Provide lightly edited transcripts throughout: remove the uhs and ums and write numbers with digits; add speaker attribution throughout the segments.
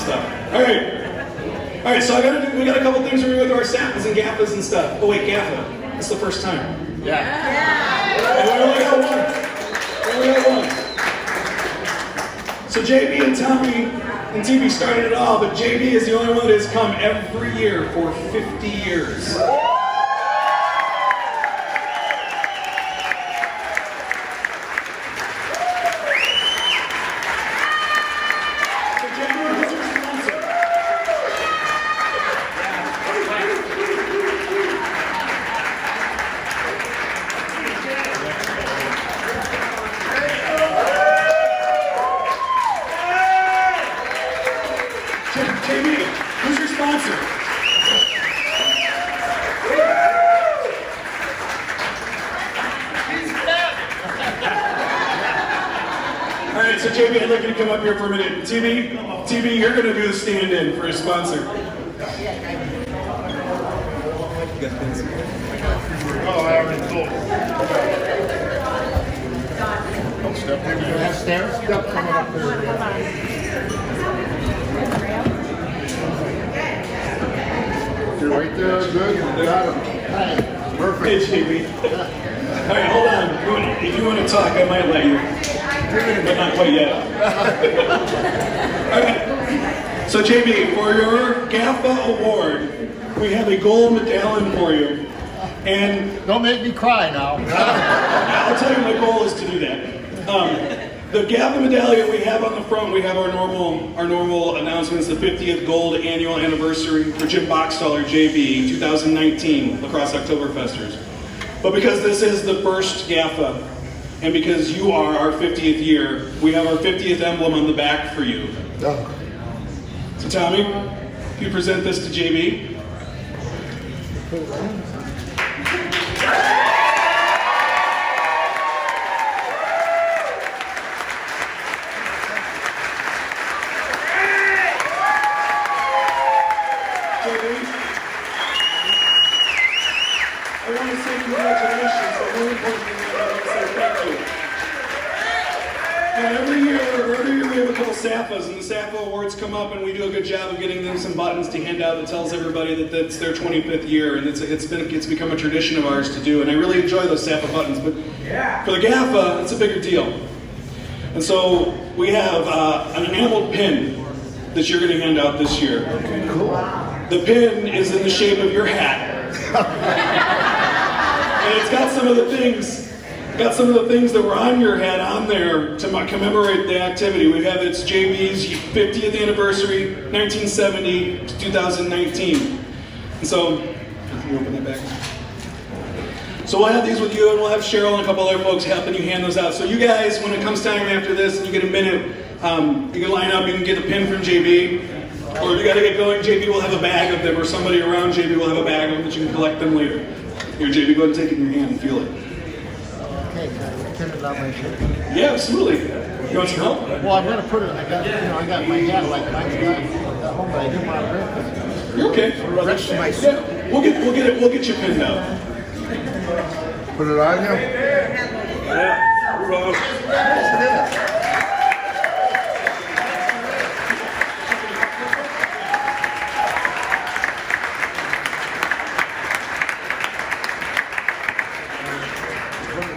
Speaker 1: stuff. All right. So we got a couple things we're gonna do with our samples and GAFAs and stuff. Oh wait, GAFA. It's the first time.
Speaker 2: Yeah.
Speaker 1: And we only got one. So JB and Tommy and TB started it all, but JB is the only one that has come every year for 50 years. JB, who's your sponsor? All right, so JB, I'd like you to come up here for a minute. TB, you're going to do the stand-in for his sponsor.
Speaker 2: Oh, I already told you. Don't step in. You have stairs? Step coming up there. You're right there, good. You got him. Perfect.
Speaker 1: Hey, JB. All right, hold on. If you want to talk, I might let you. But not quite yet. All right. So JB, for your GAFA award, we have a gold medallion for you. And
Speaker 2: don't make me cry now.
Speaker 1: I'll tell you my goal is to do that. The GAFA medallion we have on the front, we have our normal announcements, the 50th gold annual anniversary for Jim Boxtaller, JB, 2019 Lacrosse Oktoberfesters. But because this is the first GAFA, and because you are our 50th year, we have our 50th emblem on the back for you. So Tommy, if you present this to JB. I want to say congratulations, but more importantly, I want to say thank you. And every year we have a couple SAFAs, and the SAFA awards come up, and we do a good job of getting them some buttons to hand out that tells everybody that that's their 25th year, and it's become a tradition of ours to do, and I really enjoy those SAFA buttons. But for the GAFA, it's a bigger deal. And so we have an enameled pin that you're going to hand out this year.
Speaker 2: Okay, cool.
Speaker 1: The pin is in the shape of your hat. And it's got some of the things that were on your hat on there to commemorate the activity. We have it's JB's 50th anniversary, 1970 to 2019. And so, can you open that back? So we'll have these with you, and we'll have Cheryl and a couple other folks helping you hand those out. So you guys, when it comes time after this and you get a minute, you can line up, you can get a pin from JB. Or if you got to get going, JB will have a bag of them, or somebody around JB will have a bag of them that you can collect them later. Here, JB, go ahead and take it in your hand and feel it.
Speaker 2: Okay, can I turn it on my shirt?
Speaker 1: Yeah, absolutely. You want some help?
Speaker 2: Well, I'm going to put it, I got my hat like mine's got at home, but I didn't want to rip it.
Speaker 1: You're okay.
Speaker 2: Rest of my suit.
Speaker 1: Yeah, we'll get you pinned out.
Speaker 2: Put it on you?
Speaker 1: Yeah.
Speaker 2: Yes, it is.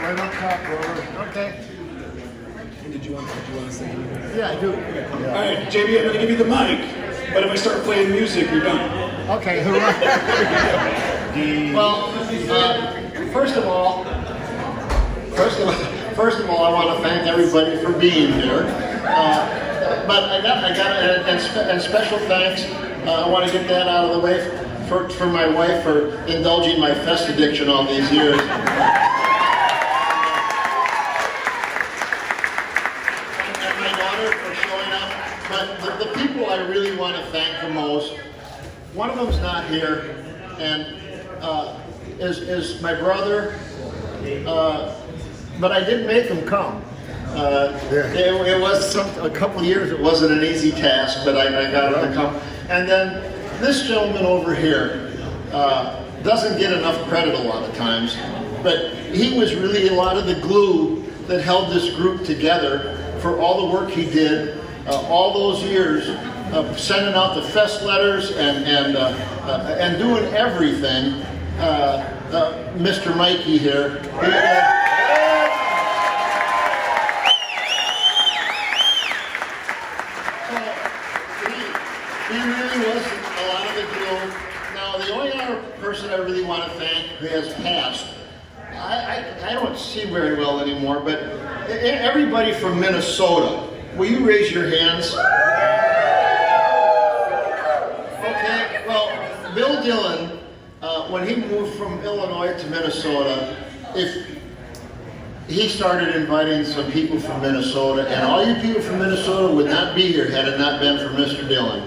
Speaker 2: Right on top, brother. Okay.
Speaker 1: Did you want to say anything?
Speaker 2: Yeah, I do.
Speaker 1: Okay. Yeah. All right, JB, I'm going to give you the mic, but if I start playing music, you're done.
Speaker 2: Okay, hooray. Well, first of all, I want to thank everybody for being here. But I got, and special thanks. I want to get that out of the way for my wife for indulging my fest addiction all these years. But the people I really want to thank the most, one of them's not here, and is my brother, but I didn't make him come. It was a couple of years, it wasn't an easy task, but I got him to come. And then this gentleman over here doesn't get enough credit a lot of times, but he was really a lot of the glue that held this group together for all the work he did all those years sending out the fest letters and doing everything. Mr. Mikey here. He really was a lot of the deal. Now, the only other person I really want to thank who has passed, I don't see very well anymore, but everybody from Minnesota, will you raise your hands? Okay, well, Bill Dillon, when he moved from Illinois to Minnesota, he started inviting some people from Minnesota, and all you people from Minnesota would not be here had it not been for Mr. Dillon.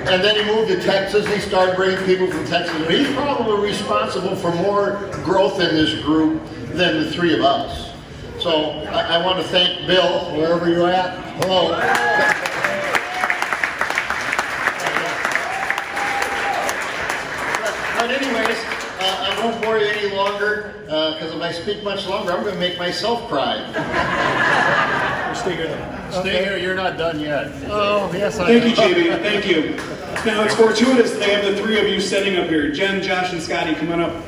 Speaker 2: And then he moved to Texas, and he started bringing people from Texas. And he's probably responsible for more growth in this group than the three of us. So I want to thank Bill, wherever you're at. Hello. But anyways, I won't bore you any longer, because if I speak much longer, I'm going to make myself cry.
Speaker 3: Stay here.
Speaker 2: Stay here, you're not done yet. Oh, yes, I
Speaker 1: am. Thank you, JB. Thank you. Now, it's fortuitous that they have the three of you sitting up here. Jen, Josh, and Scotty, come on up.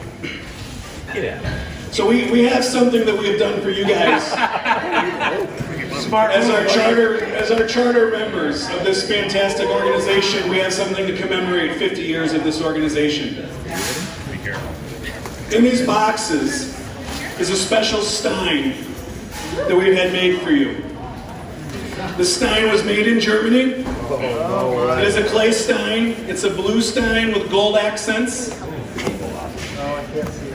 Speaker 1: So we have something that we have done for you guys. Smart. As our charter members of this fantastic organization, we have something to commemorate 50 years of this organization. In these boxes is a special stein that we've had made for you. The stein was made in Germany. It is a clay stein. It's a blue stein with gold accents.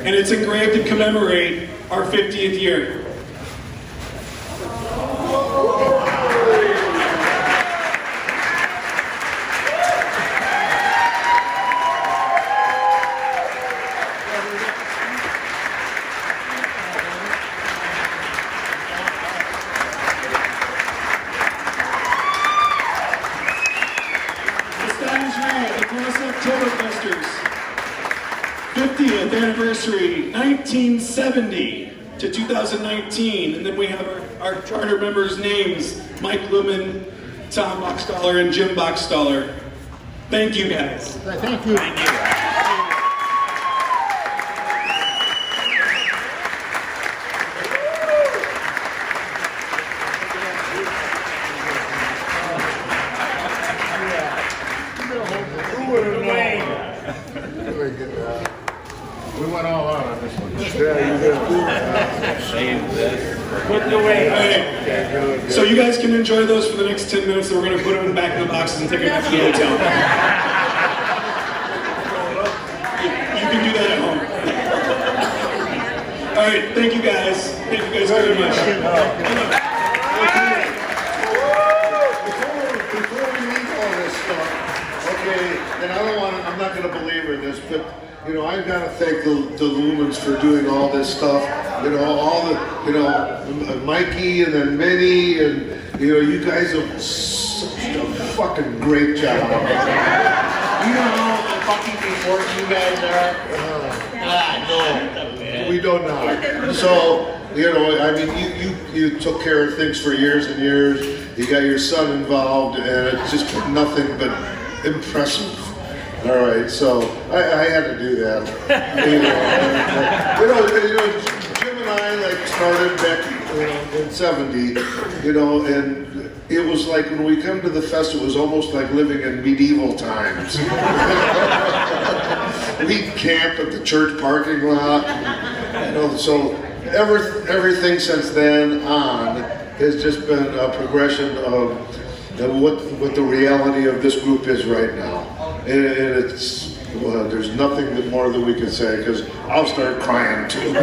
Speaker 1: And it's engraved to commemorate our 50th year. Oktoberfesters, 50th anniversary, 1970 to 2019, and then we have our charter members' names, Mike Lumen, Tom Boxstaller, and Jim Boxstaller. Thank you, guys.
Speaker 2: Thank you. Thank you.
Speaker 3: We went all out on this one.
Speaker 4: Yeah, you did.
Speaker 3: Save this. Put it away.
Speaker 1: Okay. So you guys can enjoy those for the next 10 minutes, and we're going to put them back in the boxes and take them back to the hotel. You can do that at home. All right, thank you guys. Thank you guys very much.
Speaker 4: Before we leave all this stuff, okay, and I'm not going to belabor this, but you know, I've got to thank the Lumens for doing all this stuff. You know, all the, Mikey and then Minnie, and you guys have such a fucking great job.
Speaker 2: You know how fucking important you guys are? No.
Speaker 4: We don't know. So, I mean, you took care of things for years and years. You got your son involved, and it's just nothing but impressive. All right, so I had to do that. Jim and I started back in '70, and it was like when we come to the fest, it was almost like living in medieval times. We'd camp at the church parking lot, so everything since then on has just been a progression of what the reality of this group is right now. And it's, there's nothing more that we can say, because I'll start crying too.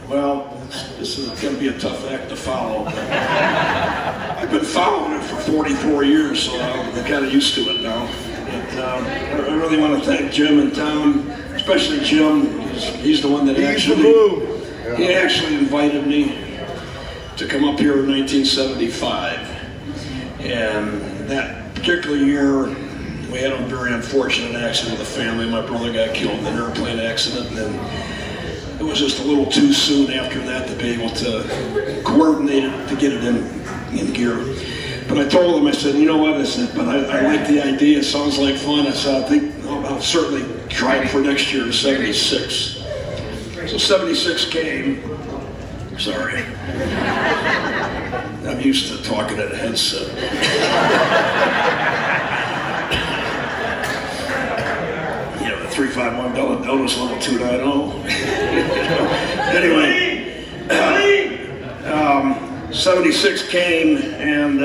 Speaker 5: Well, this is going to be a tough act to follow. I've been following it for 44 years, so I'm kind of used to it now. But I really want to thank Jim and Tom, especially Jim. He's the one that actually invited me to come up here in 1975. And that particular year, we had a very unfortunate accident with the family. My brother got killed in an airplane accident, and it was just a little too soon after that to be able to coordinate it, to get it in gear. But I told him, I said, you know what, I said, but I like the idea, it sounds like fun. I said, I think I'll certainly try it for next year, 76. So 76 came, sorry. I'm used to talking at a headset. Yeah, the 351 Bella Notice level 290. Anyway, 76 came, and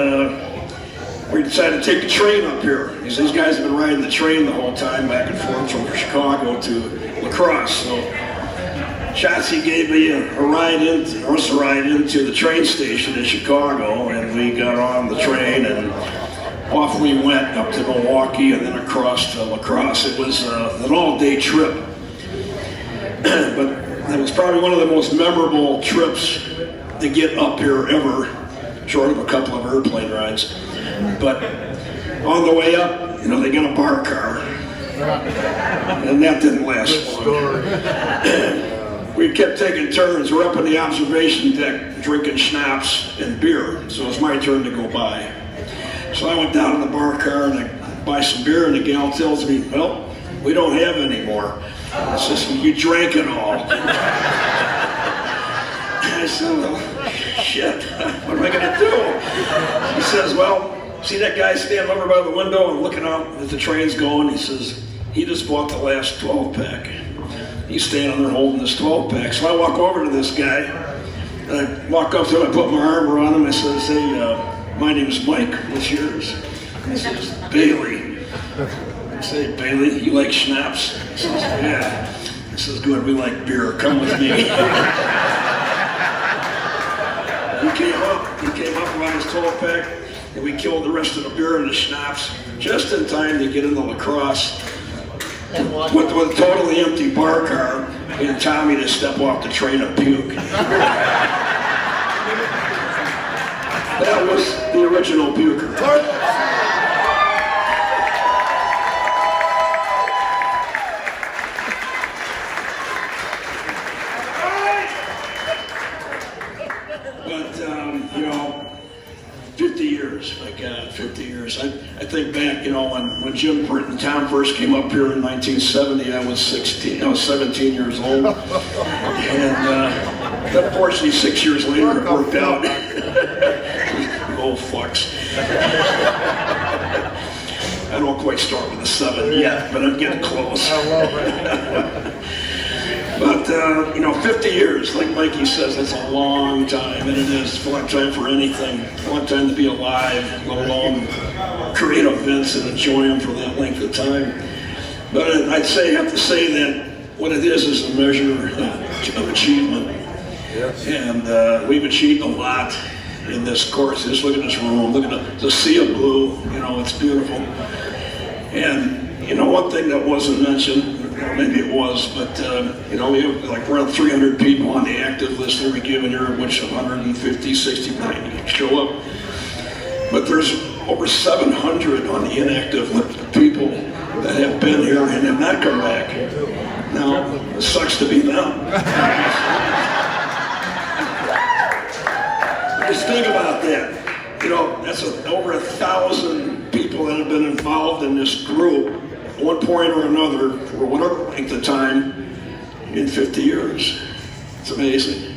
Speaker 5: we decided to take the train up here. These guys have been riding the train the whole time back and forth from Chicago to La Crosse. So Shotzi gave me a ride into the train station in Chicago, and we got on the train and off we went up to Milwaukee and then across to La Crosse. It was an all-day trip, but it was probably one of the most memorable trips to get up here ever, short of a couple of airplane rides. But on the way up, they got a bar car, and that didn't last long. We kept taking turns. We're up on the observation deck drinking schnapps and beer, so it was my turn to go by. So I went down to the bar car and I buy some beer, and the gal tells me, well, we don't have any more. I says, you drank it all. I said, well, shit, what am I gonna do? He says, well, see that guy standing over by the window and looking out at the trains going? He says, he just bought the last 12-pack. He's standing there holding this 12-pack. So I walk over to this guy, and I walk up to him, I put my arm around him, I says, hey, my name's Mike, what's yours? He says, Bailey. I say, Bailey, you like schnapps? He says, yeah. I says, good, we like beer, come with me. He came up around his 12-pack, and we killed the rest of the beer and the schnapps just in time to get into La Crosse with a totally empty bar car and Tommy to step off the train and puke. That was the original puker. But, 50 years, my God, 50 years. I think back, when Jim and Tom first came up here in 1970, I was 17 years old. And unfortunately, 6 years later, it worked out. You old fucks. I don't quite start with a 7 yet, but I'm getting close.
Speaker 3: I love it.
Speaker 5: But, 50 years, like Mikey says, that's a long time, and it is. It's a long time for anything. It's a long time to be alive, let alone create events and enjoy them for that length of time. But I'd have to say that what it is a measure of achievement.
Speaker 3: Yes.
Speaker 5: And we've achieved a lot in this course. Just look at this room, look at the sea of blue, it's beautiful. And, one thing that wasn't mentioned, maybe it was, but we have like around 300 people on the active list every given year, which 150, 60, 90 show up. But there's over 700 on the inactive list of people that have been here and have not come back. Now, it sucks to be them. Just think about that. That's over 1,000 people that have been involved in this group at one point or another, for whatever length of time, in 50 years. It's amazing.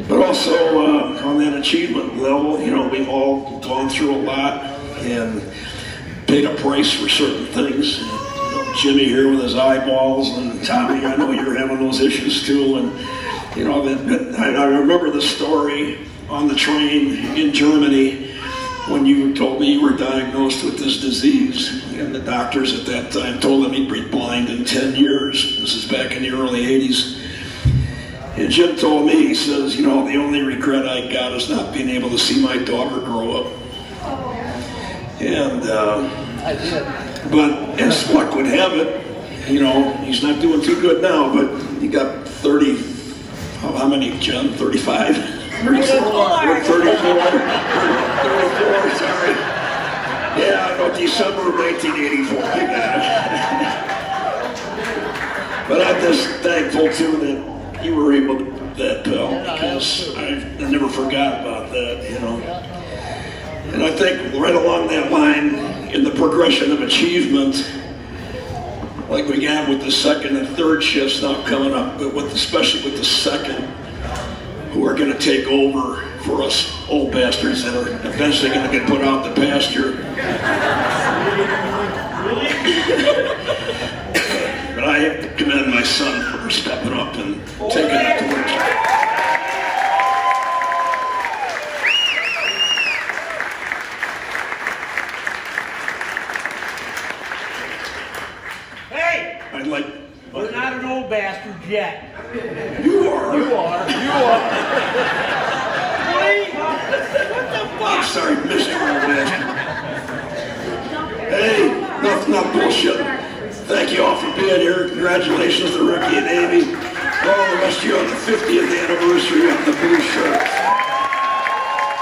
Speaker 5: But also, on that achievement level, we've all gone through a lot and paid a price for certain things. Jimmy here with his eyeballs, and Tommy, I know you're having those issues too. And I remember the story on the train in Germany when you told me you were diagnosed with this disease, and the doctors at that time told him he'd be blind in 10 years. This is back in the early 80s. And Jim told me, he says, the only regret I got is not being able to see my daughter grow up. And, but as luck would have it, he's not doing too good now, but he got 30, how many, Jim? 35? You're 34, sorry. Yeah, I know, December of 1984. I got it. But I'm just thankful, too, that you were able to do that, pal, because I never forgot about that, you know. And I think right along that line, in the progression of achievement, like we got with the second and third shifts now coming up, but especially with the second, who are going to take over for us old bastards that are eventually going to get put out the pasture. But I have to commend my son for stepping up and taking it to work.
Speaker 3: Hey,
Speaker 5: I'd like.
Speaker 3: we're not an old bastard yet.
Speaker 5: You are.
Speaker 3: You are.
Speaker 5: I'm sorry, Mr. Old Bastard. Hey, not bullshit. Thank you all for being here. Congratulations to Ricky and Amy. All the rest of you on the 50th anniversary of the blue shirt.